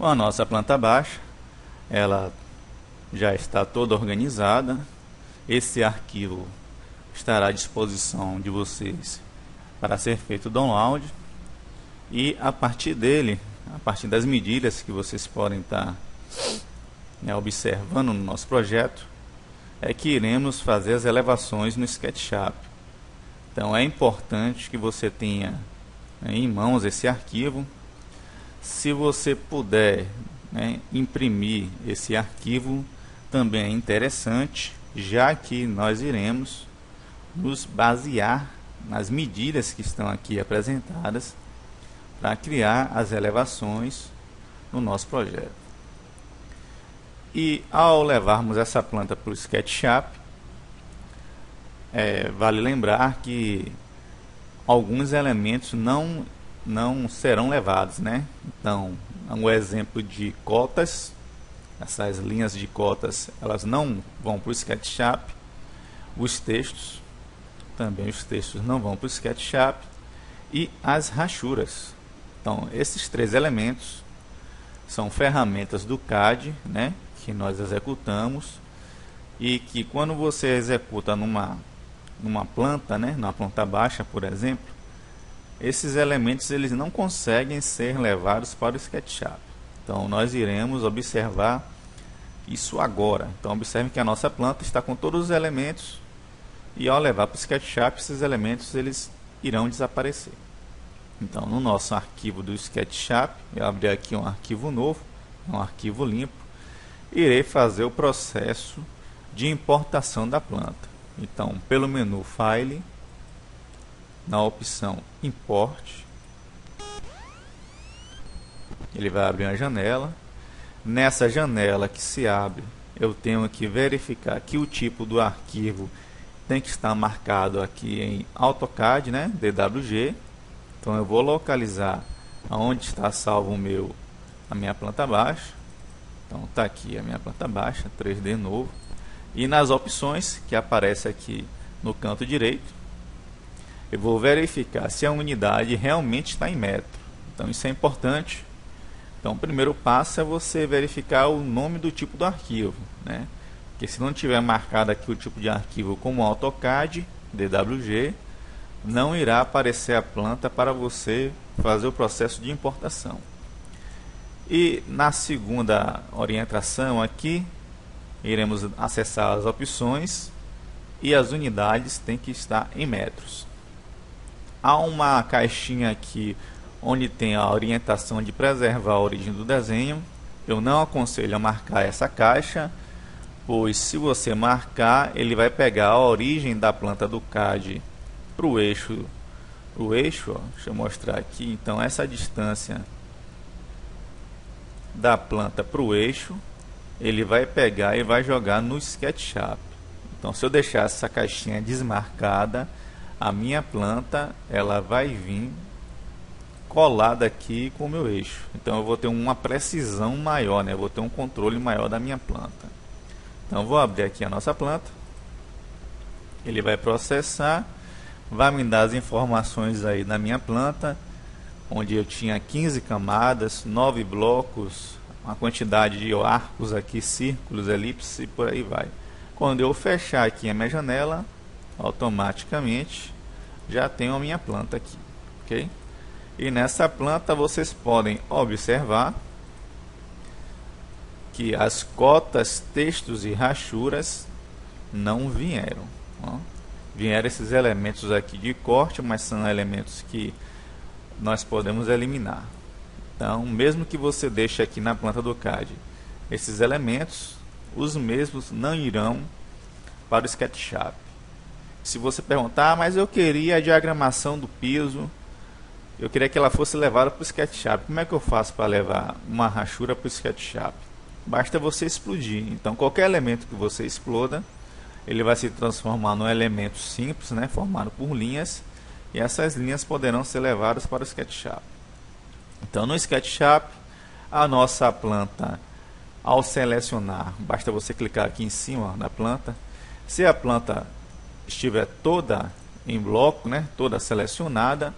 Com a nossa planta baixa, ela já está toda organizada. Esse arquivo estará à disposição de vocês para ser feito o download. E a partir dele, a partir das medidas que vocês podem estar observando no nosso projeto, é que iremos fazer as elevações no SketchUp. Então é importante que você tenha em mãos esse arquivo. Se você puder imprimir esse arquivo, também é interessante, já que nós iremos nos basear nas medidas que estão aqui apresentadas para criar as elevações no nosso projeto. E ao levarmos essa planta para o SketchUp, vale lembrar que alguns elementos não serão levados, né? Então, um exemplo de cotas, essas linhas de cotas, elas não vão para o SketchUp. Os textos, também os textos não vão para o SketchUp. E as rachuras. Então, esses três elementos são ferramentas do CAD, né, que nós executamos, e que quando você executa numa planta, né, numa planta baixa, por exemplo, esses elementos eles não conseguem ser levados para o SketchUp. Então nós iremos observar isso agora. Então observe que a nossa planta está com todos os elementos, e ao levar para o SketchUp, esses elementos eles irão desaparecer. Então no nosso arquivo do SketchUp, eu abri aqui um arquivo novo, um arquivo limpo, irei fazer o processo de importação da planta. Então pelo menu File, na opção Import, ele vai abrir uma janela. Nessa janela que se abre, eu tenho que verificar que o tipo do arquivo tem que estar marcado aqui em AutoCAD, né, DWG. Então eu vou localizar aonde está salvo a minha planta baixa. Então está aqui a minha planta baixa, 3D novo. E nas opções que aparece aqui no canto direito, eu vou verificar se a unidade realmente está em metro. Então isso é importante. Então o primeiro passo é você verificar o nome do tipo do arquivo, né? Porque se não tiver marcado aqui o tipo de arquivo como AutoCAD, DWG, não irá aparecer a planta para você fazer o processo de importação. E na segunda orientação aqui, iremos acessar as opções e as unidades têm que estar em metros. Há uma caixinha aqui onde tem a orientação de preservar a origem do desenho. Eu não aconselho a marcar essa caixa, pois se você marcar, ele vai pegar a origem da planta do CAD para o eixo, deixa eu mostrar aqui. Então essa distância da planta para o eixo, ele vai pegar e vai jogar no SketchUp. Então se eu deixar essa caixinha desmarcada, a minha planta ela vai vir colada aqui com o meu eixo. Então eu vou ter uma precisão maior, né? Eu vou ter um controle maior da minha planta. Então eu vou abrir aqui a nossa planta. Ele vai processar, vai me dar as informações aí da minha planta, onde eu tinha 15 camadas, 9 blocos, uma quantidade de arcos aqui, círculos, elipses e por aí vai. Quando eu fechar aqui a minha janela, automaticamente já tenho a minha planta aqui, ok? E nessa planta vocês podem observar que as cotas, textos e rachuras não vieram. Ó. Vieram esses elementos aqui de corte, mas são elementos que nós podemos eliminar. Então, mesmo que você deixe aqui na planta do CAD esses elementos, os mesmos não irão para o SketchUp. Se você perguntar, mas eu queria a diagramação do piso, eu queria que ela fosse levada para o SketchUp, como é que eu faço para levar uma rachura para o SketchUp? Basta você explodir. Então qualquer elemento que você exploda, ele vai se transformar num elemento simples, né, formado por linhas, e essas linhas poderão ser levadas para o SketchUp. Então no SketchUp, a nossa planta, ao selecionar, basta você clicar aqui em cima da planta. Se a planta estiver toda em bloco, né, toda selecionada,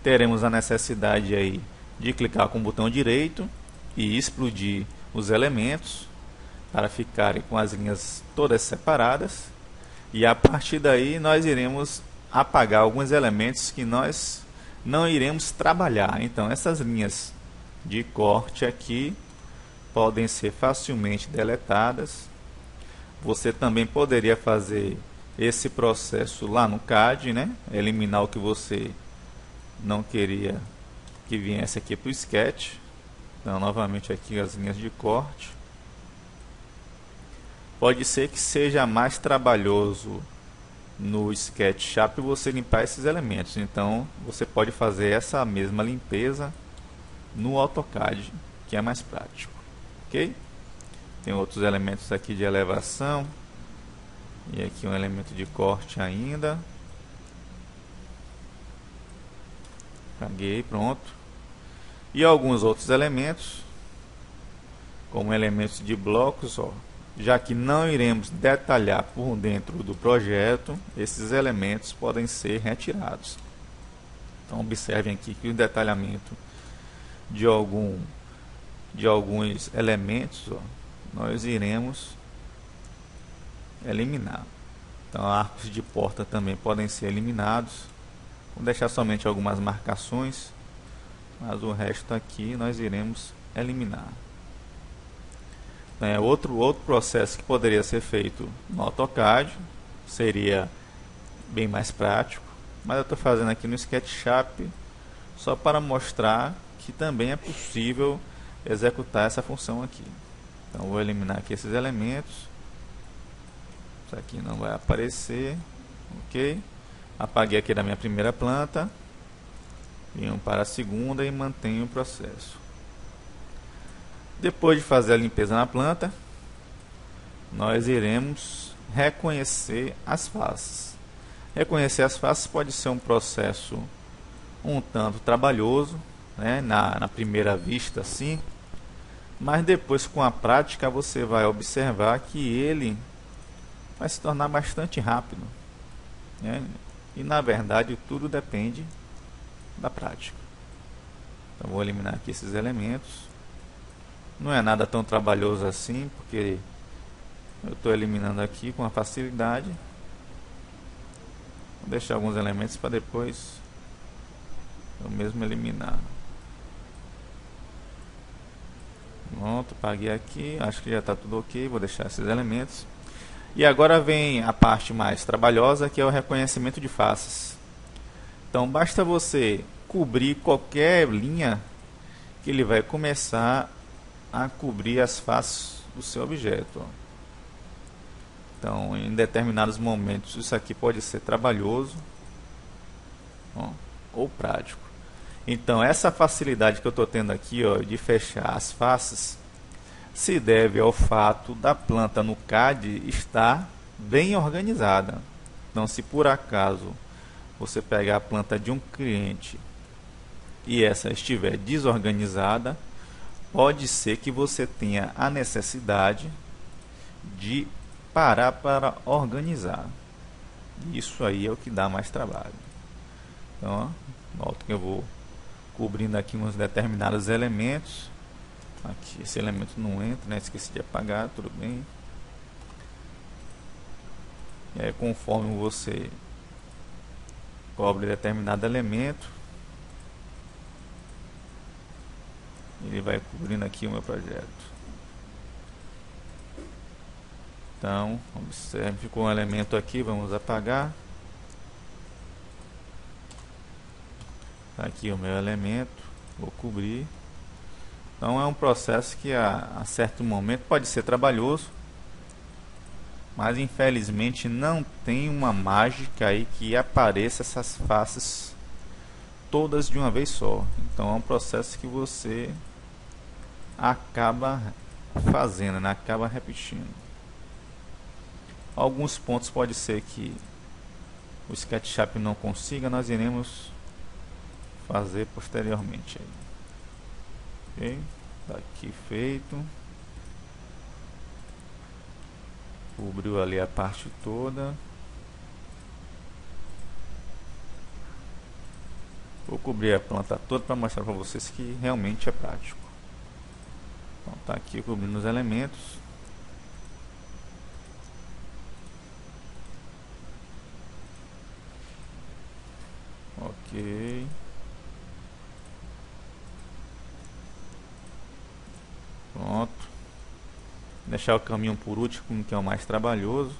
teremos a necessidade aí de clicar com o botão direito e explodir os elementos para ficarem com as linhas todas separadas, e a partir daí nós iremos apagar alguns elementos que nós não iremos trabalhar. Então essas linhas de corte aqui podem ser facilmente deletadas. Você também poderia fazer esse processo lá no CAD, né? Eliminar o que você não queria que viesse aqui para o Sketch. Então novamente aqui as linhas de corte. Pode ser que seja mais trabalhoso no SketchUp você limpar esses elementos. Então você pode fazer essa mesma limpeza no AutoCAD, que é mais prático. Ok? Tem outros elementos aqui de elevação. E aqui um elemento de corte ainda. Apaguei, pronto. E alguns outros elementos, como elementos de blocos, ó. Já que não iremos detalhar por dentro do projeto, esses elementos podem ser retirados. Então observem aqui que o detalhamento de alguns elementos, ó, nós iremos eliminar. Então arcos de porta também podem ser eliminados. Vou deixar somente algumas marcações, mas o resto aqui nós iremos eliminar. Outro processo que poderia ser feito no AutoCAD, seria bem mais prático, mas eu estou fazendo aqui no SketchUp só para mostrar que também é possível executar essa função aqui. Então vou eliminar aqui esses elementos. Isso aqui não vai aparecer. Ok. Apaguei aqui da minha primeira planta. Venho para a segunda e mantenho o processo. Depois de fazer a limpeza na planta, nós iremos reconhecer as faces. Reconhecer as faces pode ser um processo um tanto trabalhoso, né, na primeira vista assim, mas depois com a prática você vai observar que ele vai se tornar bastante rápido, né? E na verdade tudo depende da prática. Então vou eliminar aqui esses elementos. Não é nada tão trabalhoso assim, porque eu estou eliminando aqui com a facilidade. Vou deixar alguns elementos para depois eu mesmo eliminar. Pronto, apaguei aqui, acho que já está tudo ok, vou deixar esses elementos. E agora vem a parte mais trabalhosa, que é o reconhecimento de faces. Então basta você cobrir qualquer linha que ele vai começar a cobrir as faces do seu objeto. Então em determinados momentos isso aqui pode ser trabalhoso, ou prático. Então essa facilidade que eu estou tendo aqui, de fechar as faces, se deve ao fato da planta no CAD estar bem organizada. Então se por acaso você pegar a planta de um cliente e essa estiver desorganizada, pode ser que você tenha a necessidade de parar para organizar. Isso aí é o que dá mais trabalho. Então, noto que eu vou cobrindo aqui uns determinados elementos. Aqui esse elemento não entra, né? Esqueci de apagar, tudo bem. E aí, conforme você cobre determinado elemento, ele vai cobrindo aqui o meu projeto. Então, observe, ficou um elemento aqui, vamos apagar. Tá aqui o meu elemento, vou cobrir. Então é um processo que a certo momento pode ser trabalhoso, mas infelizmente não tem uma mágica aí que apareça essas faces todas de uma vez só. Então é um processo que você acaba fazendo, né? Acaba repetindo. Alguns pontos pode ser que o SketchUp não consiga, nós iremos fazer posteriormente aí. Ok, tá aqui feito. Cobriu ali a parte toda. Vou cobrir a planta toda para mostrar para vocês que realmente é prático. tá aqui cobrindo os elementos. Ok. Pronto. Deixar o caminho por último, que é o mais trabalhoso.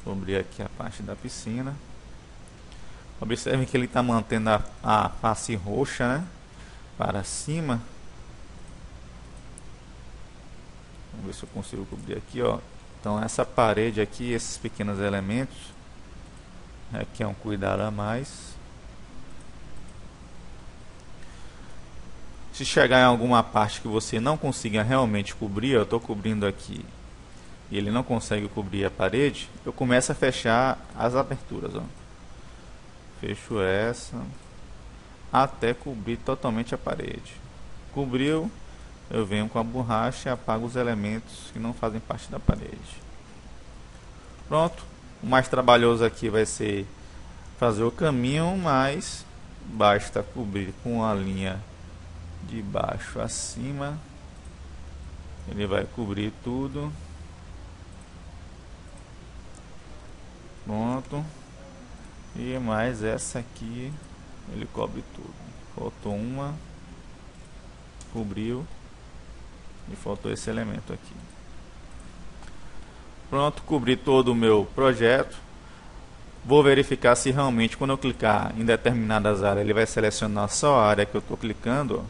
Vou abrir aqui a parte da piscina. Observe que ele está mantendo a face roxa, né, para cima. Vamos ver se eu consigo cobrir aqui, ó. Então essa parede aqui, esses pequenos elementos, aqui é um cuidado a mais. Se chegar em alguma parte que você não consiga realmente cobrir, eu estou cobrindo aqui e ele não consegue cobrir a parede, eu começo a fechar as aberturas, ó. Fecho essa até cobrir totalmente a parede. Cobriu, eu venho com a borracha e apago os elementos que não fazem parte da parede. Pronto. O mais trabalhoso aqui vai ser fazer o caminho, mas basta cobrir com a linha de baixo a cima. Ele vai cobrir tudo. Pronto. E mais essa aqui ele cobre tudo. Faltou uma, cobriu, e faltou esse elemento aqui. Pronto, cobri todo o meu projeto. Vou verificar se realmente quando eu clicar em determinadas áreas ele vai selecionar só a área que eu estou clicando.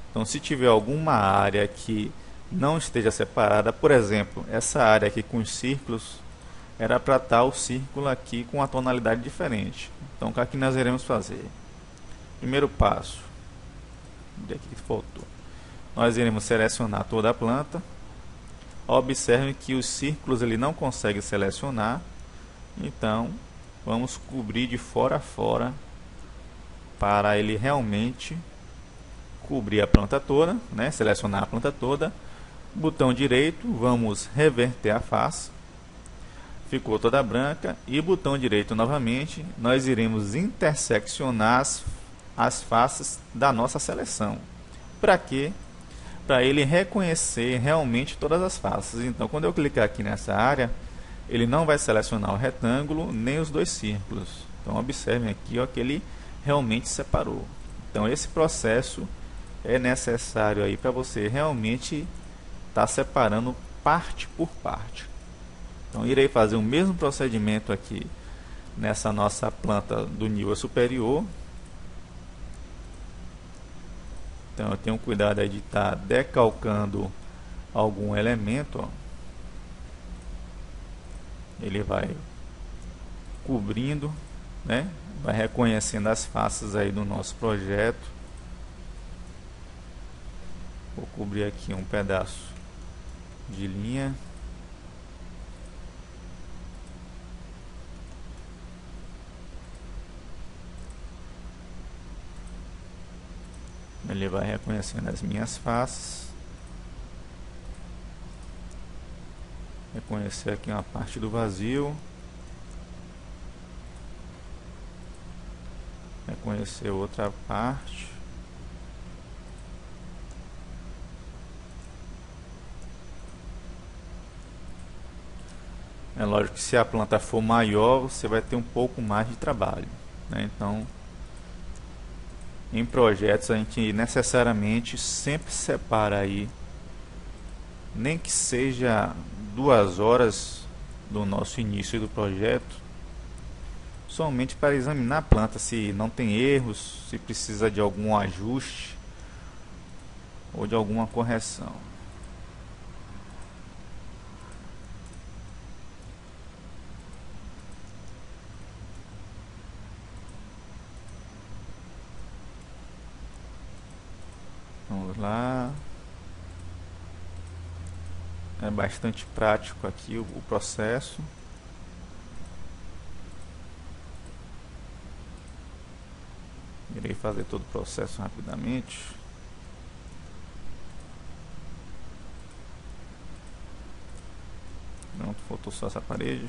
Então se tiver alguma área que não esteja separada, por exemplo, essa área aqui com os círculos, era para estar o círculo aqui com a tonalidade diferente. Então o que nós iremos fazer? Primeiro passo, onde é que faltou? Nós iremos selecionar toda a planta. Observe que os círculos ele não consegue selecionar, então vamos cobrir de fora a fora para ele realmente cobrir a planta toda, né? Selecionar a planta toda. Botão direito, vamos reverter a face, ficou toda branca, e botão direito novamente, nós iremos interseccionar as faces da nossa seleção. Para quê? Para ele reconhecer realmente todas as faces. Então quando eu clicar aqui nessa área, ele não vai selecionar o retângulo nem os dois círculos. Então observem aqui, ó, que ele realmente separou. Então esse processo é necessário aí para você realmente estar separando parte por parte. Então irei fazer o mesmo procedimento aqui nessa nossa planta do nível superior. Então eu tenho cuidado aí de estar decalcando algum elemento, ó. Ele vai cobrindo, né? Vai reconhecendo as faces aí do nosso projeto. Vou cobrir aqui um pedaço de linha. Ele vai reconhecendo as minhas faces. Reconhecer aqui uma parte do vazio. Reconhecer outra parte. É lógico que se a planta for maior, você vai ter um pouco mais de trabalho, né? Então, em projetos a gente necessariamente sempre separa aí, nem que seja 2 horas do nosso início do projeto, somente para examinar a planta, se não tem erros, se precisa de algum ajuste ou de alguma correção. Vamos lá. É bastante prático aqui o processo. Irei fazer todo o processo rapidamente. Pronto, faltou só essa parede.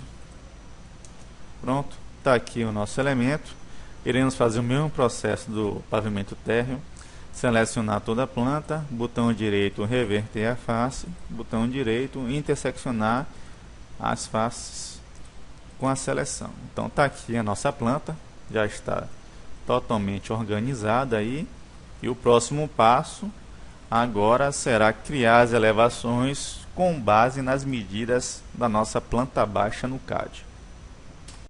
Pronto, está aqui o nosso elemento. Iremos fazer o mesmo processo do pavimento térreo. Selecionar toda a planta, botão direito reverter a face, botão direito interseccionar as faces com a seleção. Então está aqui a nossa planta, já está totalmente organizada aí, e o próximo passo agora será criar as elevações com base nas medidas da nossa planta baixa no CAD.